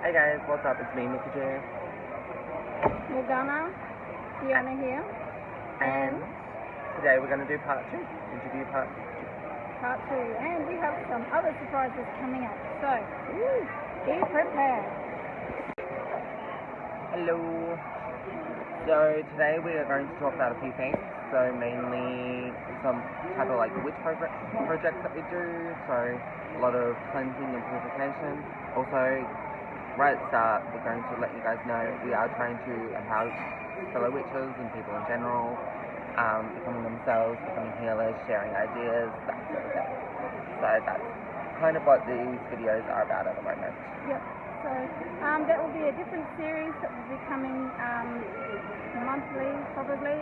Hey guys, what's up? It's me, Magick. Morgana, Fiona here. And today we're going to do part 2. Interview part 2. And we have some other surprises coming up. So, be prepared. Hello. So today we are going to talk about a few things. So mainly some type of like witch projects that we do. So a lot of cleansing and purification. Also, right at the start, we're going to let you guys know we are trying to empower fellow witches and people in general, becoming themselves, becoming healers, sharing ideas, that sort of thing. So that's kind of what these videos are about at the moment. Yep. So that will be a different series that will be coming monthly, probably.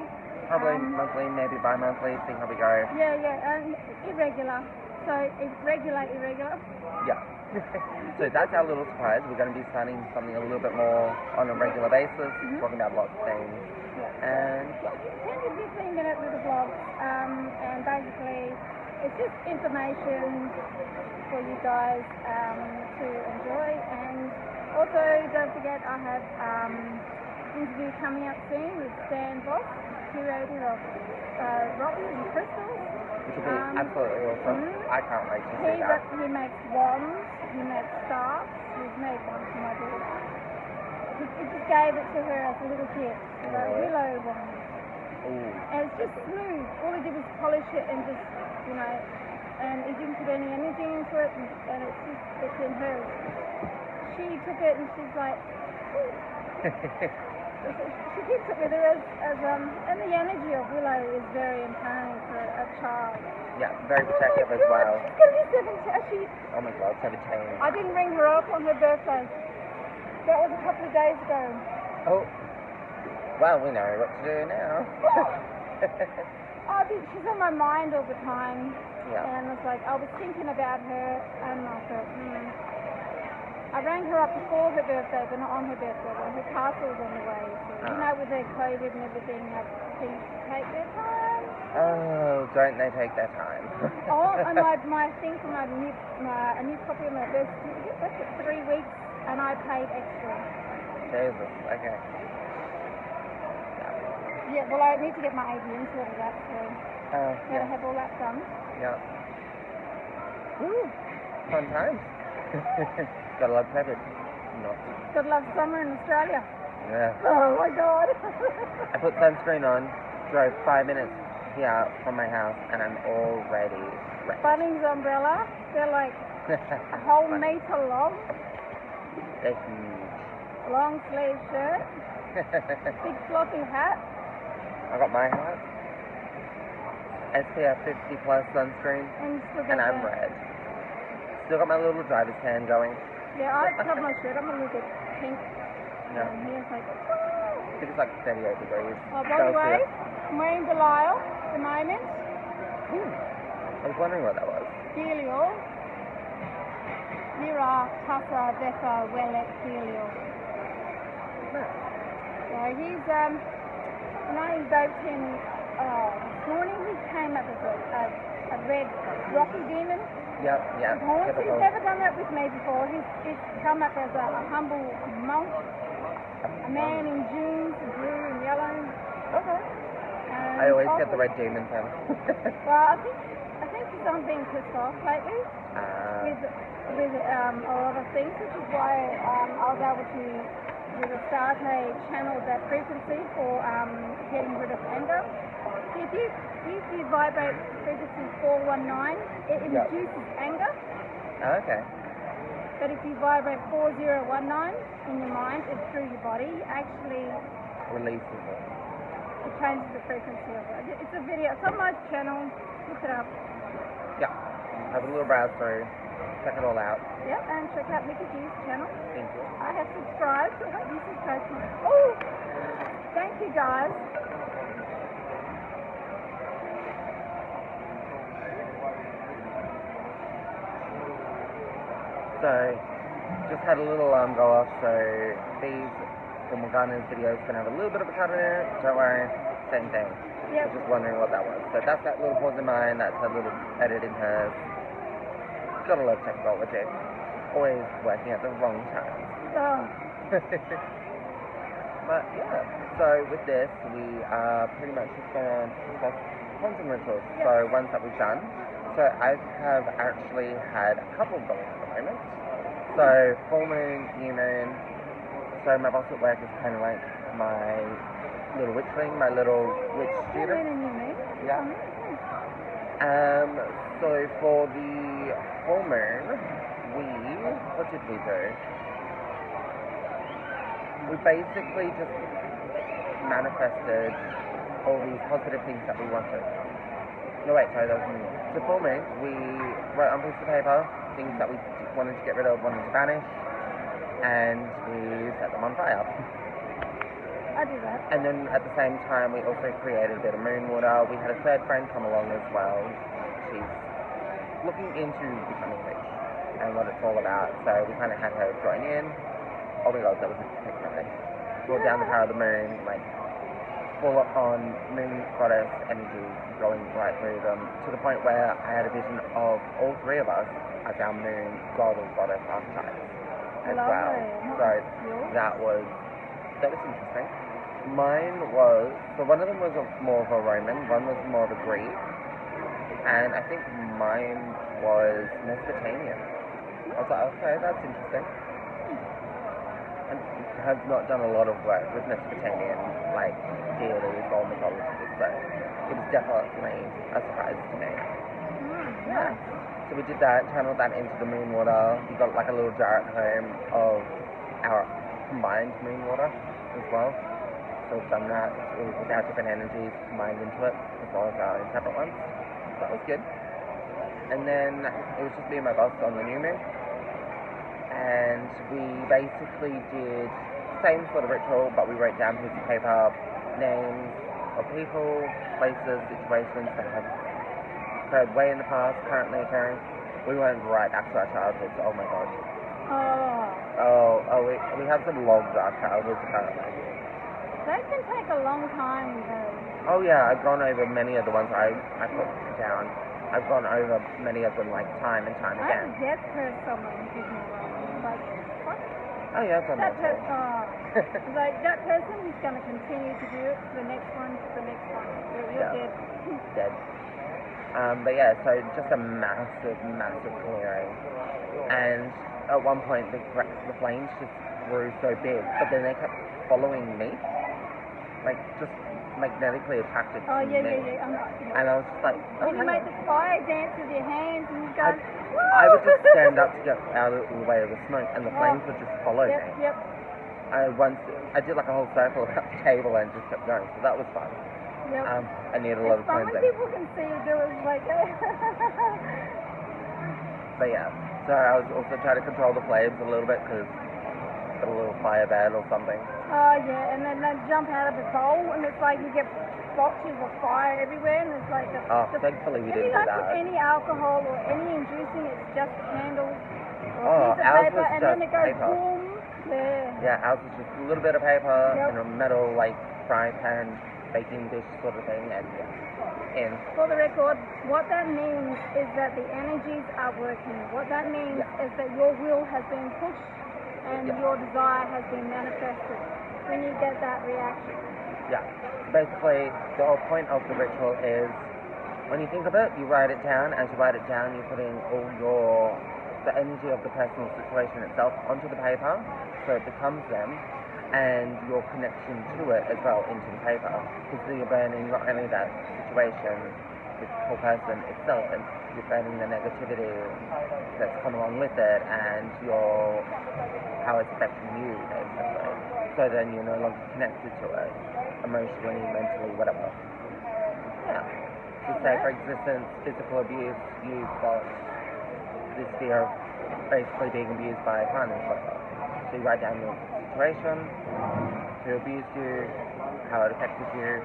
Probably monthly, maybe bi-monthly, see how we go. Yeah, irregular. So irregular. Yeah. So that's our little surprise. We're going to be starting something a little bit more on a regular basis, talking about lots of things. Yeah. And 10 to 15-minute little vlogs, and basically it's just information for you guys to enjoy. And also don't forget I have interview coming up soon with Stan Boss, curator of rocks and crystals. which will be absolutely awesome. I can't wait to see that. He makes wands, he makes staffs, he's made one for my daughter. He just gave it to her as a little gift, a willow wand. And it's just smooth. All he did was polish it and just, and he didn't put any energy into it, and it's in hers. She took it and she's like, she keeps it with her and the energy of willow is very empowering for a child. Yeah, very protective as well. She's going to be 17. Oh my god, 17. I didn't ring her up on her birthday. That was a couple of days ago. Oh, well, we know what to do now. She's on my mind all the time. Yeah. And it's like, I was thinking about her, and I thought, I rang her up before her birthday, but not on her birthday. But her parcel's on the way. So, with their COVID and everything, things take their time. Oh, don't they take their time? And my thing for a new copy of my birth certificate, that's at 3 weeks, and I paid extra. Jesus, okay. Yeah, well, I need to get my ABN sorted out, so gotta have all that done. Yeah. Woo, fun times. Gotta love COVID. Not. Gotta love summer in Australia. Yeah. Oh my god. I put sunscreen on, drove 5 minutes here from my house, and I'm already wrecked. Bunnings umbrella, they're like a whole metre long. They're huge. Long sleeve shirt. Big floppy hat. I got my hat. SPF 50 plus sunscreen. And I'm red. Still got my little driver's tan going. Yeah, I cut my shirt. I'm a little bit pink. Yeah. And here's like, I think it's like 38 degrees. Oh, by the way, I'm wearing Belial at the moment. I was wondering what that was. Delio. Mira, Tassa, Defa, Welek, Delio. So he's, he boat him this morning. He came up as a red rocky demon. Yep. He's never done that with me before. He's come up as a humble monk, a man in jeans, blue and yellow. Okay. I always get the red demon thing. Well, I think he's on being pissed off lately with a lot of things, which is why I was able to start a channel that frequency for getting rid of anger. So if you vibrate frequency 419, it reduces anger. Okay. But if you vibrate 4019 in your mind and through your body, you actually releases it. It changes the frequency of it. It's a video. It's on my channel. Look it up. Yeah. Have a little browse through. Check it all out. Yeah, and check out Mickey G's channel. Thank you. I have subscribed. I hope you subscribe to me. Oh! Thank you, guys. So, just had a little alarm go off, so the Morgana's video is going to have a little bit of a cut in it. Don't worry, same thing. I was just wondering what that was. So that's that little pause in mine, that's that little edit in hers. Gotta love technology. always working at the wrong time. Oh, But yeah, so with this, we are pretty much just going to discuss cleansing rituals. Yes. So ones that we've done. So I have actually had a couple going at the moment. So full moon, new moon. So my boss at work is kind of like my little witchling, my little witch full student. moon and new moon. Yeah. So for the full moon, what did we do? We basically just manifested all these positive things that we wanted. No, wait, sorry, that was me. So full moon, we wrote on a piece of paper things that we wanted to get rid of, wanted to banish, and we set them on fire. I do that. And then at the same time, we also created a bit of moon water. We had a third friend come along as well. She's looking into becoming a witch and what it's all about. So we kind of had her join in. Oh my god, that was a technique. Brought down the power of the moon, like full on moon goddess energy going right through them, to the point where I had a vision of all three of us as our moon god or goddess archetypes as well. So that was interesting. Mine was, so one of them was more of a Roman, one was more of a Greek, and I think mine was Mesopotamian. I was like, okay, that's interesting. And I have not done a lot of work with Mesopotamian, like, deities or mythologies, so it was definitely a surprise to me. Yeah. So we did that, channeled that into the moon water. We got like a little jar at home of our combined moon water as well. So we've done that with our different energies combined into it, as well as our separate ones. So that was good. And then it was just me and my boss on the new moon. And we basically did the same sort of ritual, but we wrote down pieces of paper, names of people, places, situations that have occurred way in the past, currently occurring. We went right back to our childhoods. Oh my god. We have some logs of our childhoods apparently. That can take a long time though. Oh yeah, I've gone over many of the ones I put down. I've gone over many of them like time and time again. I have death curse someone who gives me wrong. Like, what? Oh yeah, I've done that. Like that person is going to continue to do it to the next one, to the next one. You're dead. Dead. But yeah, so just a massive clearing. And at one point the flames just grew so big, but then they kept following me. Like, just magnetically attracted to me. Yeah. And I was just like, oh, and you make the fire dance with your hands and you go, I would just stand up to get out of the way of the smoke and the flames would just follow me. Yep. I did like a whole circle around the table and just kept going, so that was fun. Yep. I needed a lot of fun cleansing. when people can see you do it, it's like, But yeah, so I was also trying to control the flames a little bit because got a little fire bed or something. Oh yeah, and then they jump out of the bowl and it's like you get splotches of fire everywhere and it's like thankfully we didn't do that. that. Any alcohol or any inducing, it's just candle Ours or a piece of paper was and just then it goes paper. boom. Yeah, ours was just a little bit of paper and a metal like frying pan, baking dish sort of thing, and in. For the record, what that means is that the energies are working. What that means is that your will has been pushed and your desire has been manifested when you get that reaction. Yeah. Basically, the whole point of the ritual is when you think of it, you write it down. As you write it down, you're putting all the energy of the personal situation itself onto the paper, so it becomes them, and your connection to it as well into the paper. Because you're burning not only that situation, the whole person itself, and you're burning the negativity that's come along with it, and how it's affecting you, basically. So then you're no longer connected to it, emotionally, mentally, whatever. Yeah. So say, for instance, physical abuse, you've got this fear of basically being abused by partners, whatever. So you write down your situation, who abused you, how it affected you,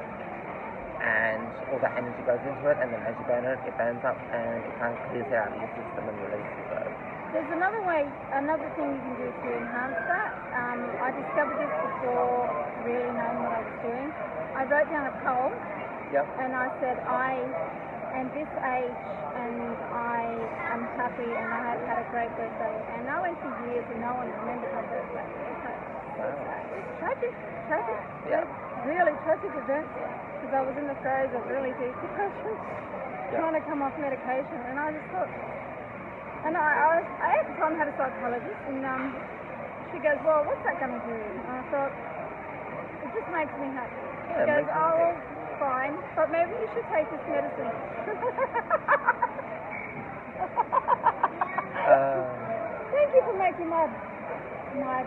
and all that energy goes into it, and then as you burn it, it burns up, and it kind of clears it out of your system and releases it. There's another thing you can do to enhance that. I discovered this before really knowing what I was doing. I wrote down a poem, and I said, I and this age, and I am happy, and I have had a great birthday. And I went for years, and no one remembered my birthday. It's tragic. Yeah. Really tragic event, because I was in the throes of really deep depression, trying to come off medication, and I just thought, and I at the time had a psychologist, and she goes, well, what's that going to do? And I thought, it just makes me happy. She goes, oh, well, fine, but maybe you should take this medicine. Thank you for making my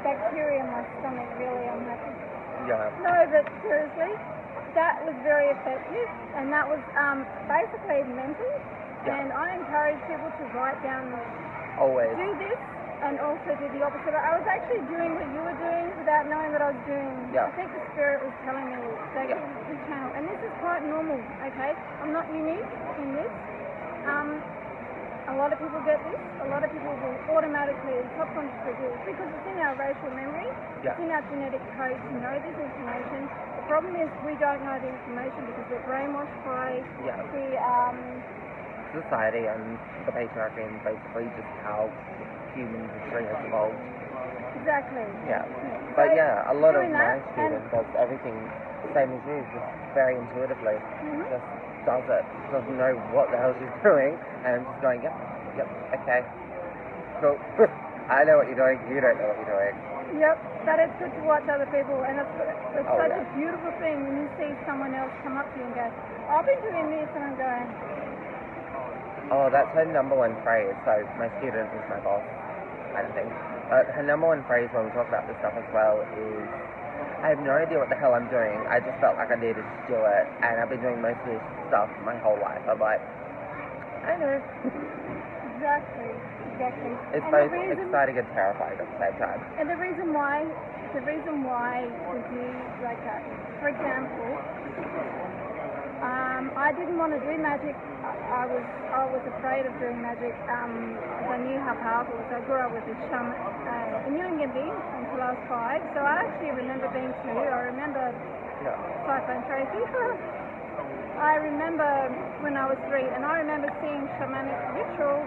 bacteria in my stomach really unhappy. Yeah. No, but seriously, that was very effective, and that was basically mental. Yeah. And I encourage people to write down, Always. do this, and also do the opposite. I was actually doing what you were doing without knowing what I was doing. Yeah. I think the spirit was telling me that the channel, and this is quite normal. Okay, I'm not unique in this. A lot of people get this. A lot of people will automatically, subconsciously do it because it's in our racial memory. Yeah. It's in our genetic code to know this information. The problem is we don't know the information because we're brainwashed by the society and the patriarchy, and basically just how human history has evolved. Exactly. Yeah. So But yeah, a lot of doing my that, students does everything same as you, just very intuitively. Just does it. Doesn't know what the hell she's doing, and just going, yep, okay, cool. I know what you're doing, you don't know what you're doing. Yep, but it's good to watch other people, and it's such yeah. a beautiful thing when you see someone else come up to you and go, I've been doing this, and I'm going, Oh, that's her number one phrase. So my student is my boss, kind of thing. But her number one phrase when we talk about this stuff as well is, I have no idea what the hell I'm doing. I just felt like I needed to do it, and I've been doing most of this stuff my whole life. I'm like, I know. exactly. It's And both exciting and terrifying at the same time. And the reason why we do like that, for example, I didn't want to do magic. I was afraid of doing magic because I knew how powerful it was. I grew up with a shaman in Nilingimbi until I was 5, so I actually remember being 2. I remember Cyclone Tracy. I remember when I was 3, and I remember seeing shamanic rituals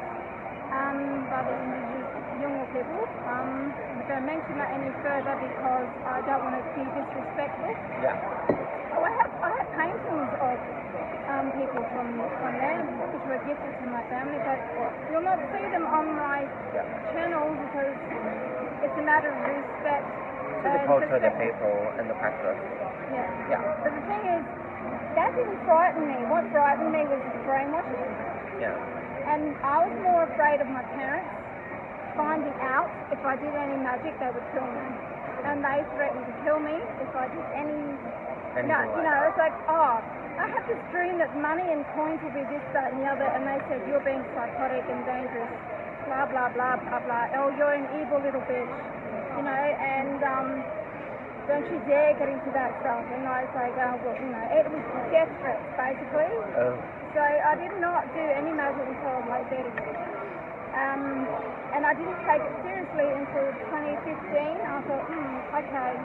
by the indigenous Yolngu people. I don't mention that any further because I don't want to be disrespectful. Yeah. Oh, I have paintings of people from there which were gifted to my family, but you'll not see them on my channel because it's a matter of respect. To the culture, the people, and the practice. Yeah. But the thing is, that didn't frighten me. What frightened me was brainwashing. Yeah. And I was more afraid of my parents finding out if I did any magic, they would kill me. And they threatened to kill me if I did any. It's like, I had this dream that money and coins will be this, that, and the other, and they said, you're being psychotic and dangerous, blah, blah, blah, blah, blah. Oh, you're an evil little bitch, and don't you dare get into that stuff. And I was like, it was death threats, basically. Oh. So I did not do any magic until I was like 30. And I didn't take it seriously until 2015. I thought, okay.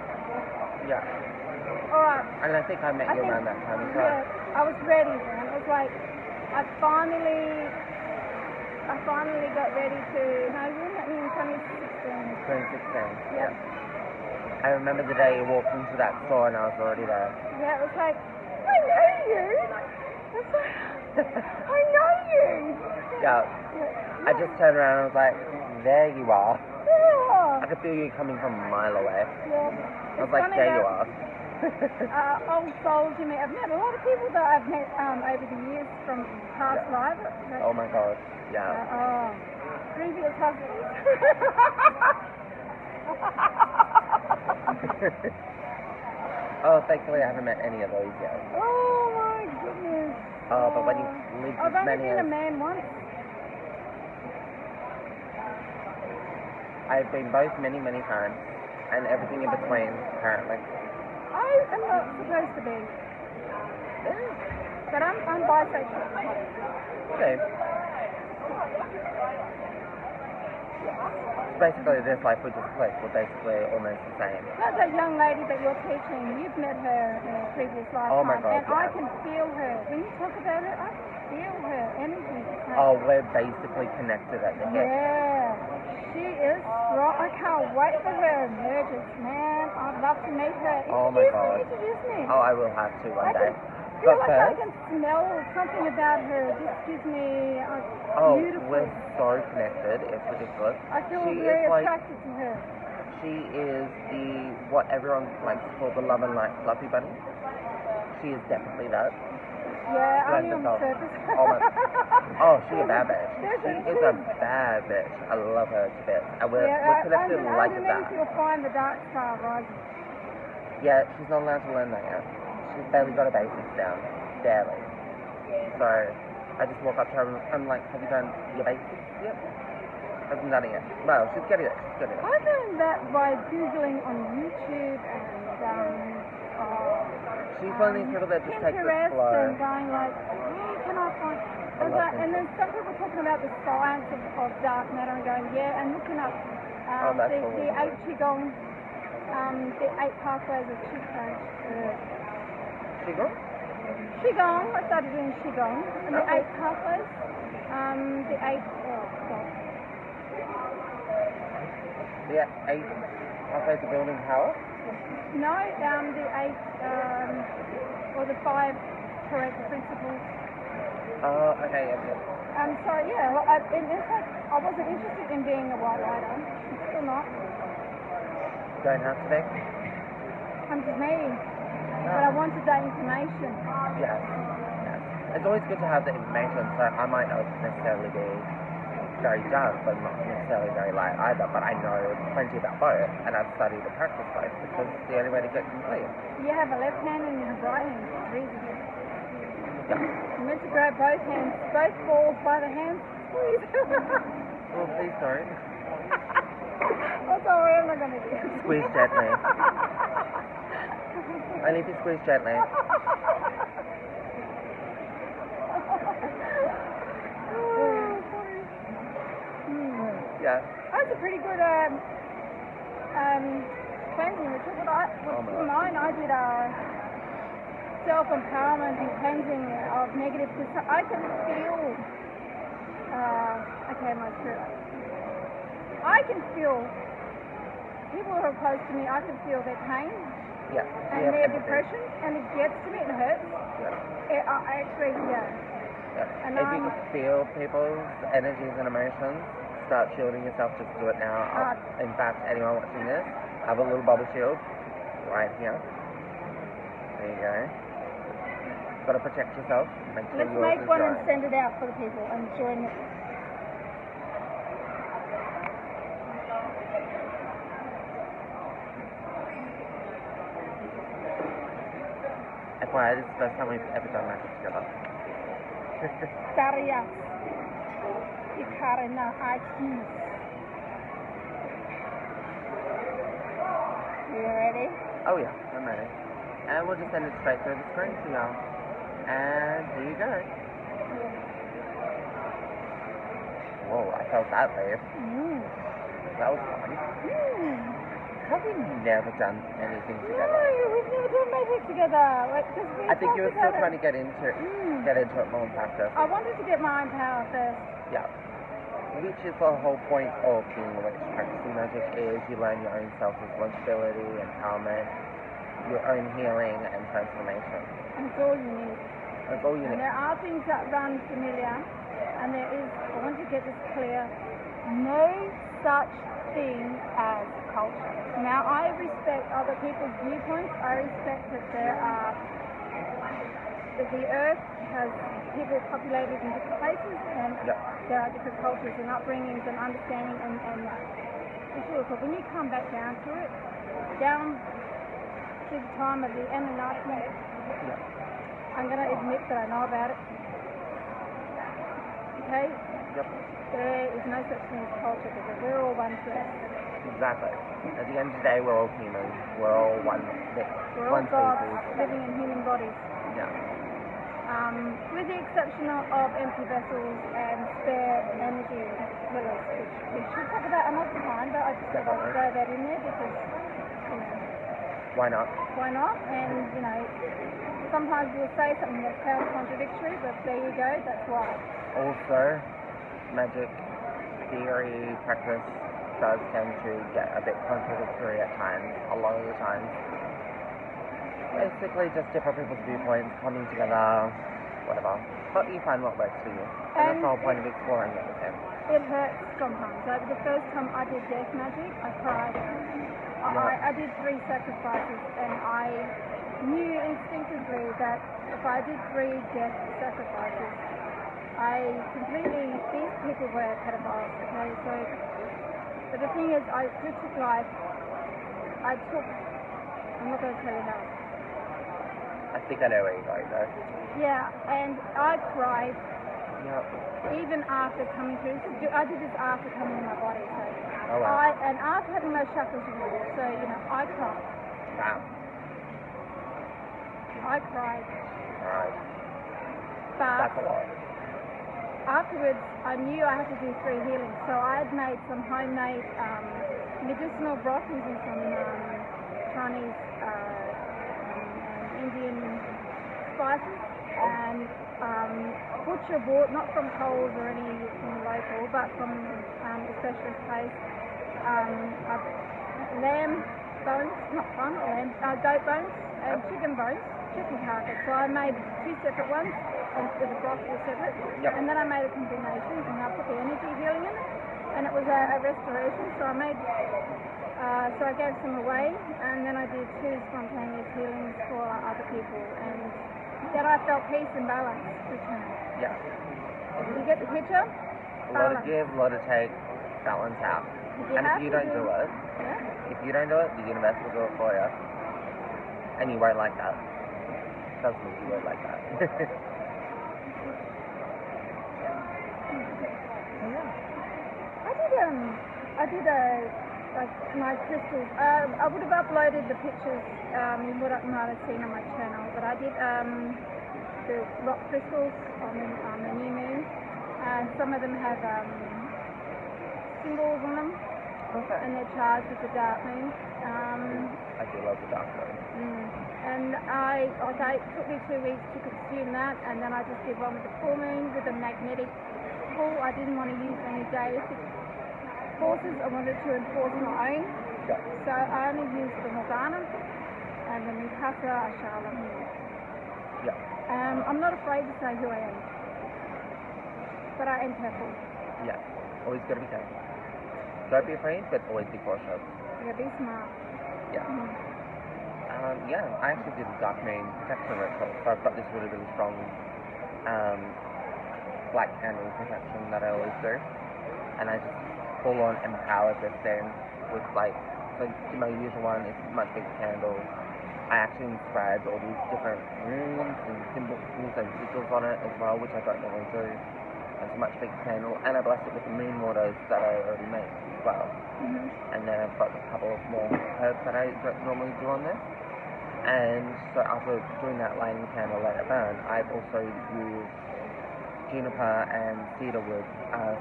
Yeah. All right. And I think I met you around that time as well. Yeah, I was ready then. It was like, I finally got ready to, you met me in 2016. 2016. Yeah. I remember the day you walked into that store and I was already there. Yeah, it was like, I know you. It's like, I know you. Yeah. I just turned around and I was like, there you are. Yeah. I could feel you coming from a mile away. Yeah. I was like, there you are. Old souls you meet. I've met a lot of people that I've met over the years from past lives. Oh my god, yeah. Previous husbands. Oh, thankfully I haven't met any of those yet. Oh my goodness. Oh, but when you lived as many I've only been as... a man once. I've been both many, many times, and everything in between, apparently. I am not supposed to be. Yeah. But I'm bisexual. Okay. Basically, this life we just clicked. We're basically almost the same. That's that young lady that you're teaching. You've met her in a previous lifetime. Oh my god, and I can feel her. When you talk about her, I feel her. her energy. Oh, we're basically connected at the hip. Yeah, she is strong. I can't wait for her emergence, man. I'd love to meet her. Oh my God. Introduce me. Oh, I will have to one day. I feel But like I first, can smell something about her. This gives me a beautiful. we're so connected. It's ridiculous. I feel She very is like, attracted to her. she is what everyone likes to call the love and light fluffy bunny. She is definitely that. Yeah, Bless only on the herself. surface. She's a bad bitch. She is a bad bitch. I love her to bits. And we're connected like that. Maybe she'll find the dark star rising. Yeah, she's not allowed to learn that yet. She's barely got her basics down. Barely. So, I just walk up to her and I'm like, have you done your basics yet? Hasn't done it yet. Well, she's getting it. She's getting it. I learned that by Googling on YouTube and she's one of these people that just takes it Pinterest slow. and going like, where can I find... and then some people talking about the science of dark matter and going, yeah, and looking up the 8 Qigong, the 8 pathways of Qigong? Qigong, I started doing Qigong, and the 8 pathways, the 8, The 8 pathways of building power? No, the 8, or the 5 correct principles. Oh, okay, okay. So yeah, well, in fact, I wasn't interested in being a white rider. I'm still not. Don't have to be? I'm just me. But I wanted that information. Yes. It's always good to have the information, so I might not necessarily be very dark, but not necessarily very light either, but I know plenty about both, and I've studied and practiced both, because it's the only way to get complete. You have a left hand and you have a right hand. Reason. Yeah. You're meant to grab both hands, both balls by the hands. Please. Well, please don't. That's all I'm not going to do. Squeeze gently. Only if you squeeze gently. Yeah. That's a pretty good cleansing ritual. For mine, I did self-empowerment and cleansing of negative, because I can feel, my spirit. I can feel, people who are close to me, I can feel their pain. Yeah. And their depression, and it gets to me, it hurts. Yeah. I actually, And if you can feel people's energies and emotions, start shielding yourself. Just do it now. In fact, anyone watching this, have a little bubble shield right here. There you go. Got to protect yourself. Make sure let's yours make is one dry. and send it out for the people and join it. FYI, this is the first time we've ever done magic together. Darius. Morgana Isis. You ready? Oh yeah, I'm ready. And we'll just send it straight through the screen for y'all. And here you go. Whoa, I felt that wave. That was fun. Have we never done anything together? No, we've never done magic together. I think you were still trying to get into it more in practice. I wanted to get my own power first. Yeah. Which is the whole point of being a witch. Practicing magic is you learn your own self-responsibility, empowerment, your own healing and transformation. And it's all you need. That's all you need. And there are things that run familiar, and there is, I want to get this clear, no such thing as culture. Now, I respect other people's viewpoints. I respect that that the earth has people populated in different places, and there are different cultures and upbringings and understanding and for sure. But when you come back down to it, down to the time of the Anunnaki, I'm going to admit that I know about it. Okay? Yep. There is no such thing as culture because we're all one thing. Exactly. At the end of the day, we're all humans. We're all one thing. We're all one gods species. living in human bodies. Yeah. With the exception of empty vessels and spare energy pillars, which we should talk about another time, but I just thought I'd throw that in there because, Why not? Why not? And, you know, sometimes you'll say something that sounds contradictory, but there you go, that's why. Also, magic theory practice does tend to get a bit contradictory at times, a lot of the times. Basically just different people's viewpoints coming together, whatever. But you find what works for you. And that's the whole point of exploring it with him. It hurts sometimes. Like the first time I did death magic, I cried. I did 3 sacrifices, and I knew instinctively that if I did 3 death sacrifices, these people were pedophiles, okay? So, but the thing is, I took life. I'm not going to tell you how. I think I know where you're going though. Yeah, and I cried. Yep. Even after coming through, I did this after coming in my body, so oh, wow. and after having those chakras removed, so you know, I cried. Wow. I cried. Right. But that's a lot. Afterwards, I knew I had to do 3 healings, so I had made some homemade medicinal broth using some Chinese and Indian spices, and butcher bought, not from Coles or anything local, but from a specialist place, lamb bones, goat bones and chicken bones, chicken carcass. So I made 2 separate ones, and the broth was separate, and then I made a combination, and I put the energy healing in it, and it was a restoration. So I made, so I gave some away, and then I did 2 spontaneous healings for other people, and then I felt peace and balance return. Yeah. You get the picture? A lot of give, a lot of take, balance out. And if you don't do it, the universe will do it for you. And you won't like that. Trust me, you won't like that. I did like my crystals. I would have uploaded the pictures, you might have seen on my channel, but I did the rock crystals on the new moon, and some of them have symbols on them, and they're charged with the dark moon. I do love the dark moon. And it took me 2 weeks to consume that, and then I just did one with the full moon with a magnetic pull. I didn't want to use any deistic forces. I wanted to enforce my own. Yeah. So I only used the Morgana and the Mikasa Ashala. Yeah. I'm not afraid to say who I am, but I am careful. Yeah. Always gotta be careful. Don't be afraid, but always be cautious. Yeah, be smart. Yeah. Yeah, I actually did a dark moon protection ritual, so I've got this really, really strong black candle protection that I always do, and I just full on empower this thing with so my usual one is a much bigger candle. I actually inscribed all these different runes and symbols and sigils on it as well, which I don't normally do. It's a much bigger candle, and I blessed it with the moon waters that I already made as well. And then I've got a couple of more herbs that I don't normally do on this. And so after doing that, lighting the candle, let it burn, I've also used juniper and cedarwood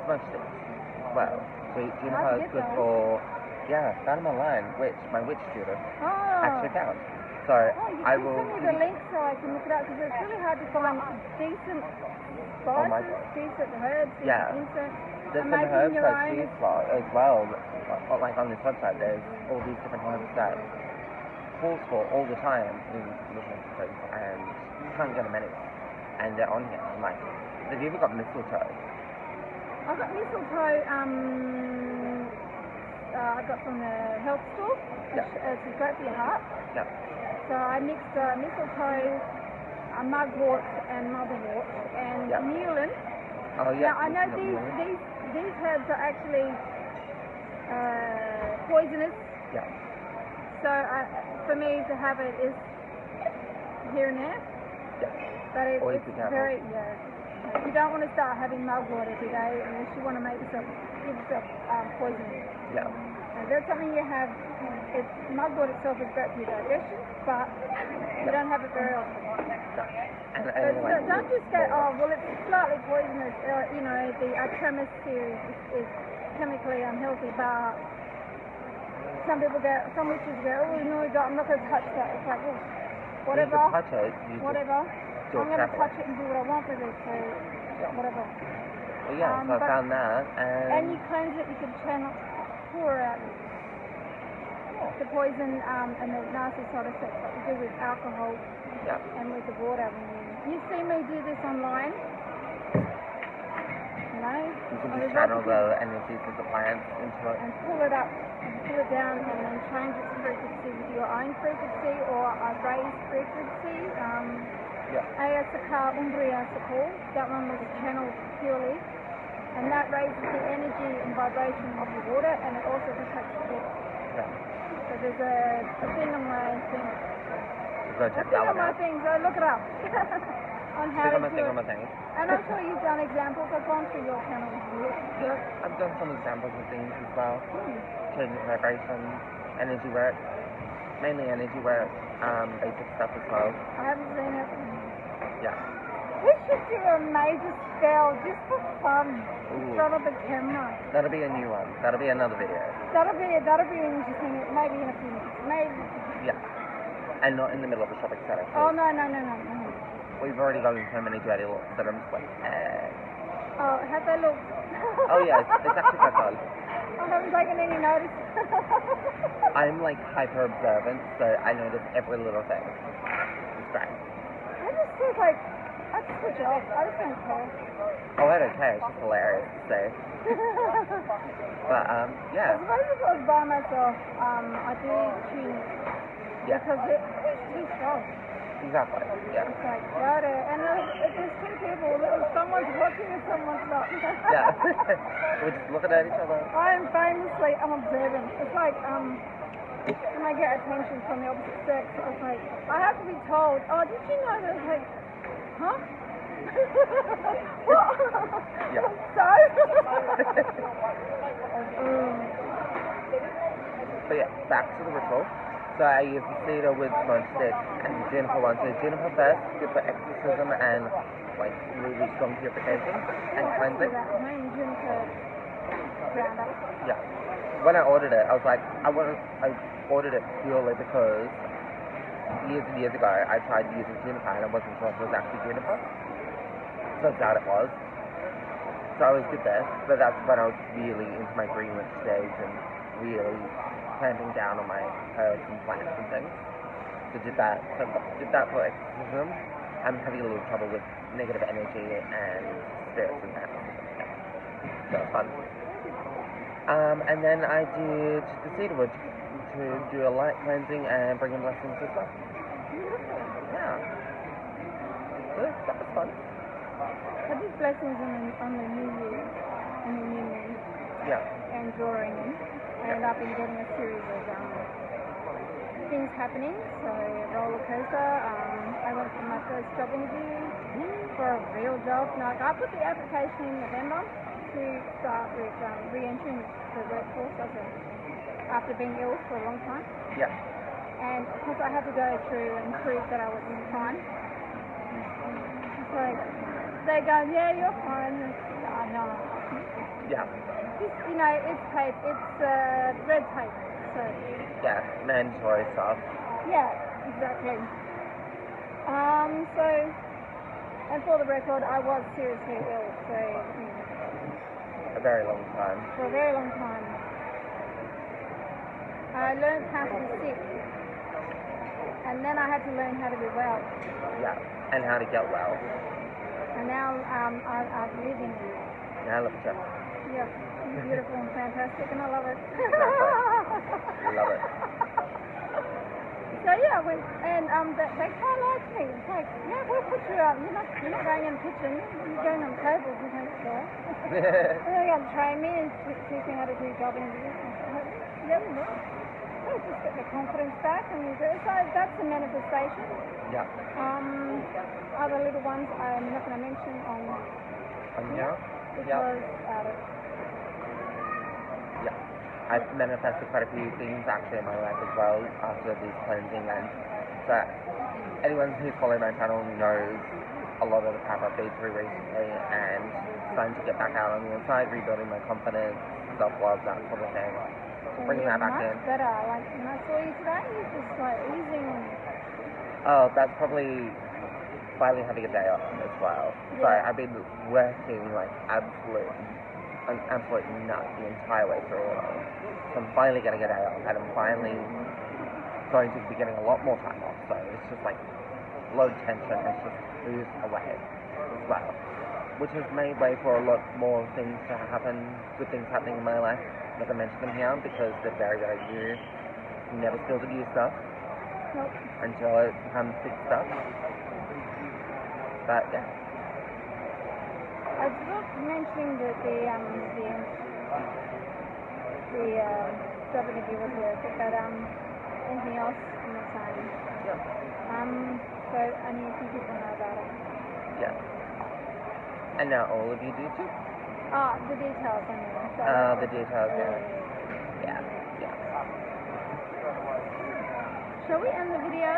smoke sticks as well. So juniper is good for, found my line, my witch tutor actually found. So I will send me the link so I can look it up, because it's really hard to find decent spices, decent herbs, decent incense. There's some herbs that she as well. Like on this website, there's all these different herbs that calls for all the time in Muslim countries, and you can't get them anywhere. And they're on here. I'm like, have you ever got mistletoe? I've got mistletoe. I got from the health store. It's great for your heart. Yeah. So I mixed mistletoe, mugwort and motherwort, and mullein. Oh yeah. Now I know these herbs are actually poisonous. Yeah. So for me to have it is here and there. Yeah. But it's very You don't want to start having mugwort every day unless you want to give yourself poisoning. Yeah. That's something you have. Mugwort itself is great for your digestion, but you don't have it very often. So don't just go, well, it's slightly poisonous. The Artemis series is chemically unhealthy, but some witches go, oh no, I'm not going to touch that. It's like, oh, whatever. You touch it. Whatever. I'm going to touch it and do what I want with it. So, whatever. Well, yeah, so I found that. And you cleanse it, you can pour out the poison and the nasty side effects that we do with alcohol and with the water. You've seen me do this online. You know? You can just channel the energies of the plants into it. And pull it up, and pull it down, and then change its frequency with your own frequency or a raised frequency. Ayasaka Umbriasaka, that one was channeled purely. And that raises the energy and vibration of the water, and it also protects the water. Yeah. So there's a thing on my thing. Go check that one out. So look it up. On how to do it. And I'm sure you've done examples. I've gone through your channel. Yeah, I've done some examples of things as well. Changing vibration, energy work, mainly energy work, basic stuff as well. I haven't seen it. Yeah. We should do a major spell just for fun in front of the camera. That'll be a new one. That'll be another video. That'll be interesting. Maybe in a few minutes. Maybe. Yeah. And not in the middle of a shopping centre. Oh no. We've already gotten so many dirty looks that I'm just like, Oh, have they looked? Oh yeah, it's actually quite fun. I haven't taken any notice. I'm like hyper observant, so I notice every little thing. It's great. I just feel like I switch off. I just don't care. Oh, I don't care. It's just hilarious to say. But yeah. I suppose if I was by myself, I do tune it. Yeah. Because it's too strong. Exactly. Yeah. It's like, got it. And if there's two people, someone's watching and someone's not. Yeah. We're just looking at each other. I'm observant. It's like, when I get attention from the opposite sex, it's like, I have to be told, oh, did you know that? It's like, huh? What? Yeah. So? But yeah, back to the ritual. So I use the cedar with smudge stick and juniper one. So juniper first, good for exorcism and like really strong purification and cleansing. Yeah. When I ordered it, I was like, I ordered it purely because years and years ago I tried using juniper and I wasn't sure if it was actually juniper. So I doubt it was. So I was good there, but that's when I was really into my greenwich stage and really clamping down on my herbs and plants and things. So did that for exorcism. I'm having a little trouble with negative energy and spirits and that. So it was fun. And then I did the cedarwood to do a light cleansing and bring in blessings as well. Yeah. So that was fun. I did blessings on the new year, in the new moon. Yeah. And drawing in. And I've been getting a series of things happening. So roller coaster. I went for my first job interview for a real job. Like I put the application in November to start with re-entering the workforce after being ill for a long time. Yeah. And because I had to go through and prove that I wasn't fine. It's like they go, yeah, you're fine. I know. Yeah. It's tape. It's red tape. So. Yeah, mandatory stuff. Yeah, exactly. And for the record, I was seriously ill. So. A very long time. For a very long time. I learned how to be sick. And then I had to learn how to be well. Yeah, and how to get well. And now I'm living it. Now look at you. Yeah, beautiful and fantastic, and I love it. I love it. So yeah, they quite liked me. It's like, yeah, we'll put you out. You're not going in the kitchen. You're going on tables and things there. And they're going to train me and teach me how to do job interviews. Yeah, we will. So just get the confidence back, and so that's a manifestation. Yeah. Other little ones I'm not going to mention on here because yeah, I've manifested quite a few things actually in my life as well after this cleansing, and so anyone who's following my channel knows a lot of the crap I've been through recently and starting to get back out on the inside, rebuilding my confidence, self-love, that sort of thing. So bring that back in. Much better. Like when I saw you today, you're just like oozing on me. Oh, that's probably finally having a day off as well. Yeah. So I've been working like an absolute nut the entire way through it all. So I'm finally getting a day off, and I'm finally going to be getting a lot more time off. So it's just like low tension has just oozed away as well, which has made way for a lot more things to happen, good things happening in my life. I'm not going to mention them here because they're very, very new. You never spill the new stuff. Nope. Until it becomes big stuff. But yeah. I was not mentioning that the job interview was worth it, but anything else I'm not saying. Yeah. So only a few people know about it. Yeah. And now all of you do too. The details anyway. So The details, yeah. Shall we end the video?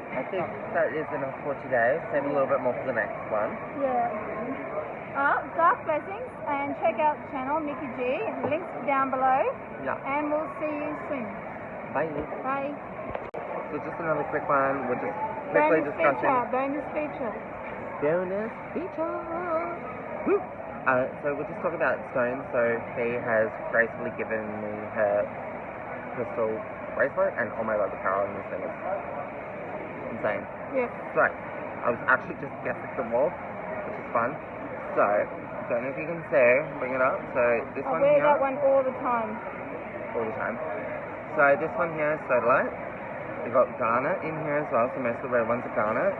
I think that is enough for today. Save a little bit more for the next one. Yeah. Dark Blessings, and check out the channel, Mickey G. Links down below. Yeah. And we'll see you soon. Bye. Bye. So just another quick one. We're just quickly discussing. Bonus feature. Bonus feature. Woo. So we're just talking about stones. So Fee has gracefully given me her crystal bracelet, and oh my god, the power on this thing is insane. Yes. So I was actually just guessing the wolf, which is fun. So don't know if you can see. Bring it up. So this I one wear here. that one all the time. All the time. So this one here is sodalite. We got garnet in here as well. So most of the red ones are garnet.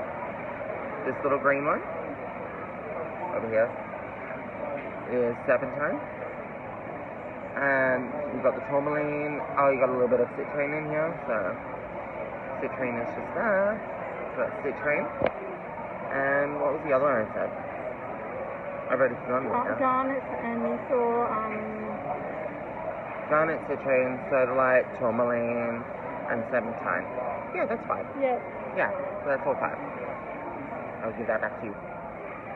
This little green one over here is serpentine. And we've got the tourmaline. Oh, you got a little bit of citrine in here. So citrine is just there. So that's citrine. And what was the other one I said? I've already forgotten it now. Garnet, and you saw Garnet, citrine, sodalite, tourmaline, and serpentine. Yeah, that's fine. Yeah. Yeah, so that's all fine. I'll give that back to you.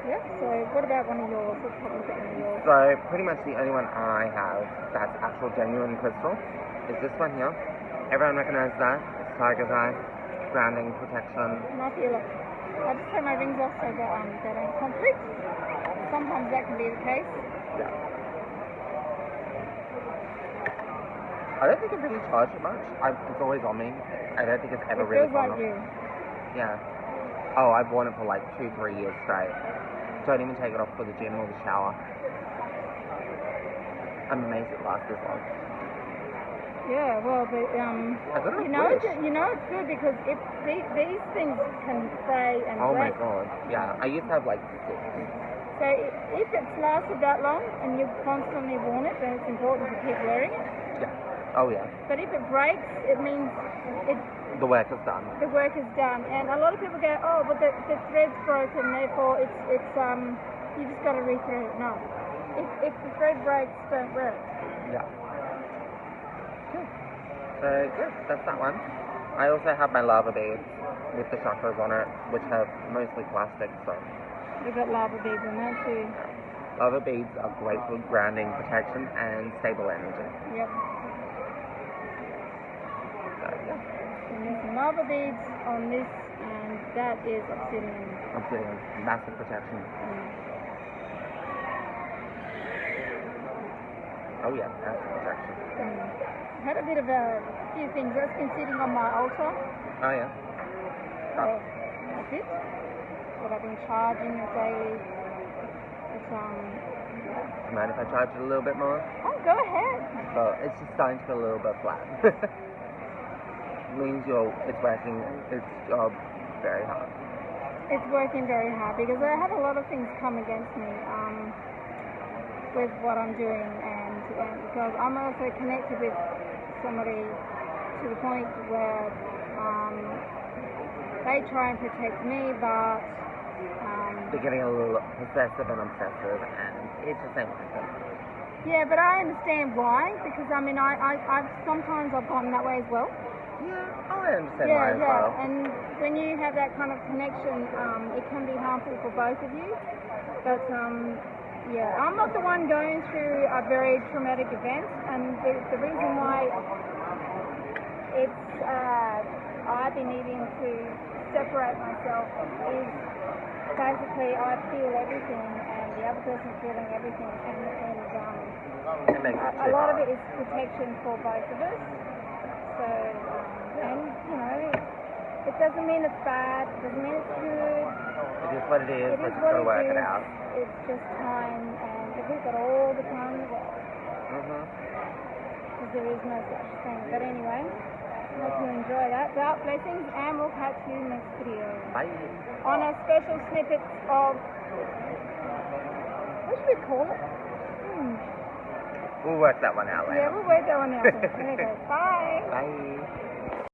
Yeah, so what about one of yours? Let's have a look at one of yours. So pretty much the only one I have that's actual genuine crystal is this one here. Everyone recognizes that. It's tiger's eye, grounding, protection. And I feel it. I just take my rings off so that they don't conflict. Sometimes that can be the case. Yeah. I don't think it really charged much. It's always on me. I don't think it's ever really feels like gone off. you. Yeah. Oh, I've worn it for like 2-3 years straight. Don't even take it off for the gym or the shower. I'm amazed it lasts this long. Yeah, well, but you know it's good because if these things can fray and oh break. my god. Yeah, I used to have like 6. So if it's lasted that long and you've constantly worn it, then it's important to keep wearing it. Yeah. Oh yeah. But if it breaks, it means the work is done. The work is done, and a lot of people go, oh, but the thread's broken, therefore it's you just got to re-thread it. No, if the thread breaks, don't wear it. Yeah. Okay. So yeah, that's that one. I also have my lava beads with the chakras on it, which have mostly plastic. So we've got lava beads on there too. Lava beads are great for grounding, protection, and stable energy. Yep. So yeah. And there's some lava beads on this, and that is obsidian. Obsidian, massive protection. Oh yeah, massive protection. I had a bit of a few things that's been sitting on my altar. Oh yeah. Oh. That's it. That I've been charging daily. It's mind if I charge it a little bit more? Oh, go ahead. Well, it's just starting to feel a little bit flat. Means it's working its job very hard. It's working very hard because I have a lot of things come against me with what I'm doing, and because I'm also connected with somebody to the point where they try and protect me, but they're getting a little possessive and obsessive, and it's the same like that. Yeah, but I understand why, because I mean, I've sometimes I've gotten that way as well. Yeah, I understand why as well. And when you have that kind of connection, it can be harmful for both of you. But Yeah, I'm not the one going through a very traumatic event, and the reason why it's I've been needing to separate myself is basically I feel everything, and the other person's feeling everything, and a lot of it is protection for both of us. So, and you know, it doesn't mean it's bad, it doesn't mean it's good. It is what it is. We're just gonna work it out. It's just time, and if we've got all the time in the world, because there is no such thing. But anyway, hope you enjoy that. Dark blessings, and we'll catch you next video. Bye. On a special snippet of, what should we call it? We'll work that one out later. Yeah, we'll work that one out. There you go. Bye. Bye.